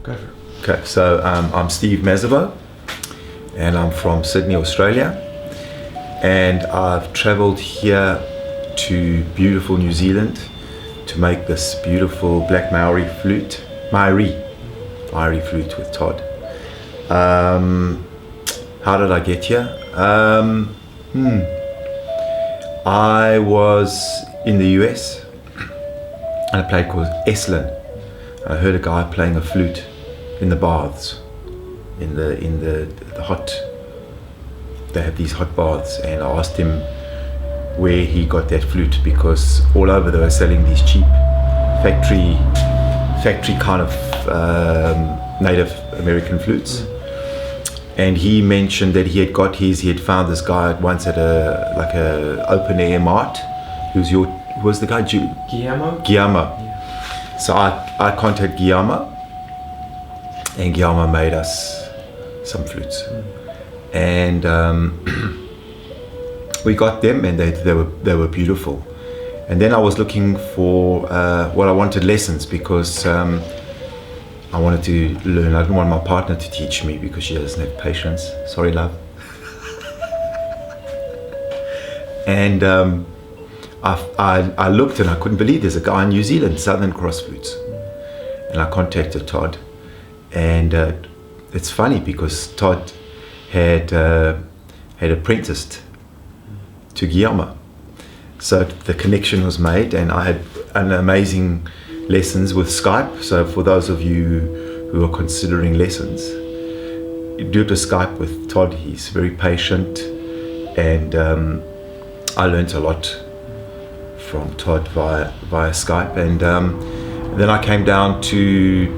Go for it. Okay, so I'm Steve Mazabow, and I'm from Sydney, Australia, and I've travelled here to beautiful New Zealand to make this beautiful Black Maire I flute, Maire I flute with Todd. How did I get here? I was in the US at a place called Esalen. I heard a guy playing a flute in the baths, in the hot. They have these hot baths, and I asked him where he got that flute, because all over they were selling these cheap factory kind of Native American flutes. And he mentioned that he had found this guy once at a open air mart. Who was the guy? Guillermo? Yeah. So I contacted Guillermo, and Guillermo made us some flutes. And we got them, and they were beautiful. And then I was looking for I wanted lessons, because I wanted to learn. I didn't want my partner to teach me because she doesn't have patience. Sorry, love. And I looked, and I couldn't believe there's a guy in New Zealand, Southern Cross Flutes. And I contacted Todd. And it's funny because Todd had apprenticed to Guillermo. So the connection was made, and I had an amazing lessons with Skype. So for those of you who are considering lessons, you do it with Skype with Todd. He's very patient, and I learned a lot from Todd via Skype. And then I came down to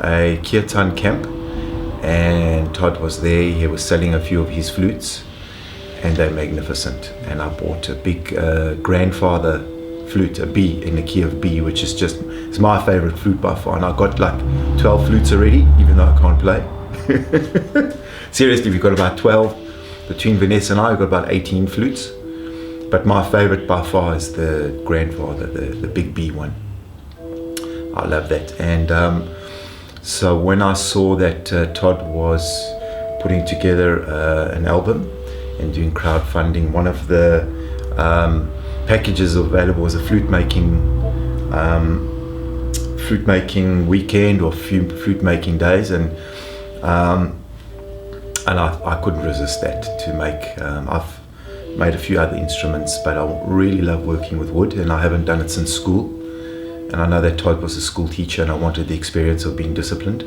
a kirtan camp, and Todd was there. He was selling a few of his flutes, and they're magnificent. And I bought a big grandfather flute, a B, in the key of B, which is it's my favorite flute by far. And I got like 12 flutes already, even though I can't play. Seriously, we've got about 12. Between Vanessa and I, we've got about 18 flutes. But my favorite by far is the grandfather, the big B one. I love that. And so when I saw that Todd was putting together an album and doing crowdfunding, one of the packages available was a flute making weekend or flute making days, and I couldn't resist that to make. I've made a few other instruments, but I really love working with wood, and I haven't done it since school. And I know that Todd was a school teacher, and I wanted the experience of being disciplined.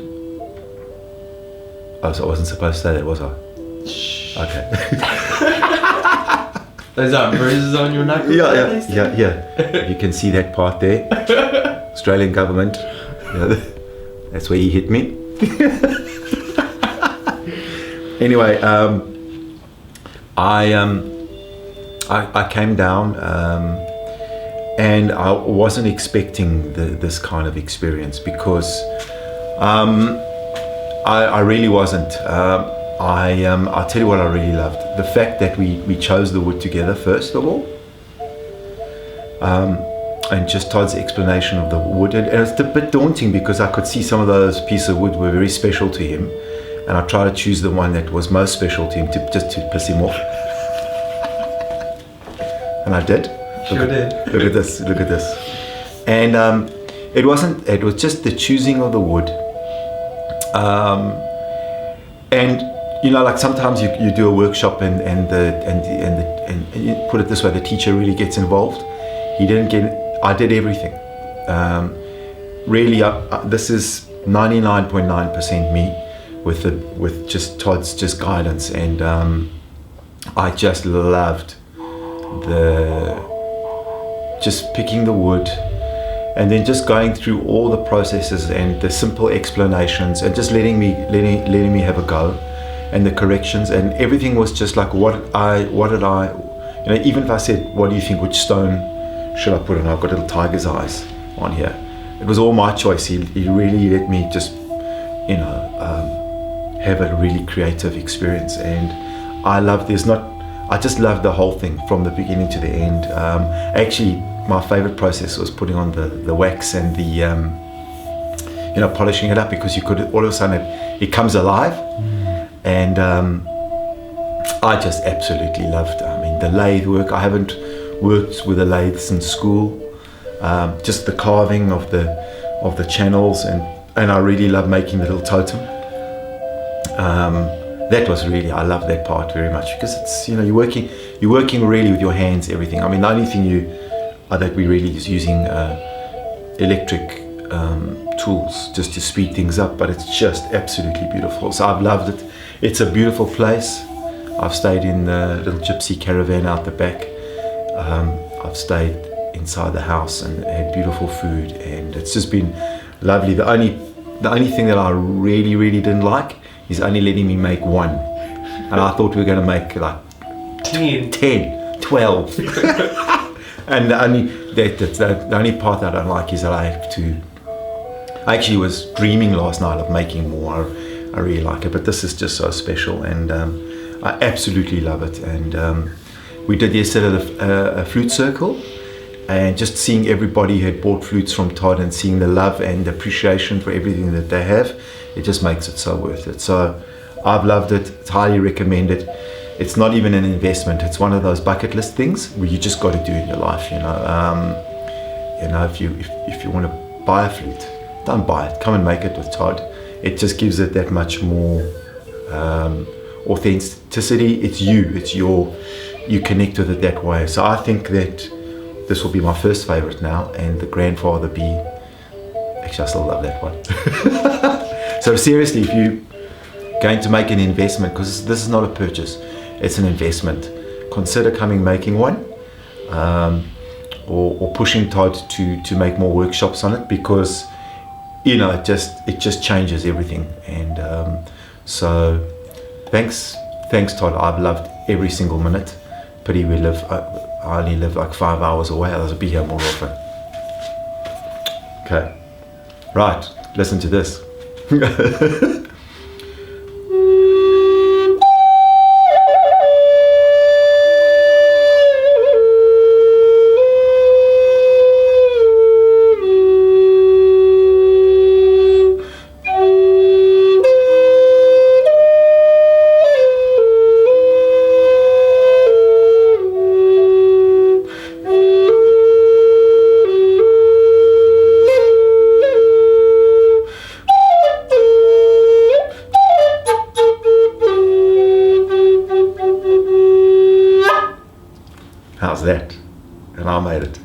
Oh, so I wasn't supposed to say that, was I? Shh. Okay. Those aren't bruises on your knuckles? Yeah. You can see that part there. Australian government. That's where he hit me. Anyway, I came down, and I wasn't expecting this kind of experience, because I really wasn't. I'll tell you what I really loved. The fact that we chose the wood together, first of all. And just Todd's explanation of the wood. And it's a bit daunting, because I could see some of those pieces of wood were very special to him. And I tried to choose the one that was most special to him, just to piss him off. And I did. Sure did. Look at this. And it was just the choosing of the wood. And like sometimes you do a workshop and you put it this way, the teacher really gets involved. I did everything. Really, this is 99.9% me with just Todd's just guidance, and I just loved just picking the wood, and then just going through all the processes and the simple explanations, and just letting me have a go, and the corrections, and everything was just like what did I even if I said, what do you think, which stone should I put on? I've got little tiger's eyes on here. It was all my choice. He really let me just have a really creative experience, and I just loved the whole thing from the beginning to the end. Actually, my favorite process was putting on the wax and the polishing it up, because you could all of a sudden it comes alive. And I just absolutely loved, the lathe work. I haven't worked with a lathe since school. Just the carving of the channels, and I really love making the little totem. That was really, I love that part very much, because it's, you're working really with your hands, everything. The only thing that we really is using electric tools just to speed things up, but it's just absolutely beautiful. So I've loved it. It's a beautiful place. I've stayed in the little gypsy caravan out the back. I've stayed inside the house and had beautiful food, and it's just been lovely. The only thing that I really, really didn't like is only letting me make one, and I thought we were going to make like 10, 12. And the only part that I don't like is that I have to. I actually was dreaming last night of making more. I really like it, but this is just so special, and I absolutely love it. And we did yesterday a flute circle, and just seeing everybody who had bought flutes from Todd and seeing the love and appreciation for everything that they have, it just makes it so worth it. So I've loved it. It's highly recommended. It's not even an investment. It's one of those bucket list things where you just got to do in your life. If you want to buy a flute, don't buy it. Come and make it with Todd. It just gives it that much more authenticity. It's you. It's you connect with it that way. So I think that this will be my first favorite now, and the grandfather be. Actually, I still love that one. So seriously, if you're going to make an investment, because this is not a purchase, it's an investment, consider making one, or pushing Todd to make more workshops on it, because it just changes everything. And so thanks Todd. I've loved every single minute. Pity I only live like 5 hours away. I'll be here more often. Okay, right, listen to this. How's that? And I made it.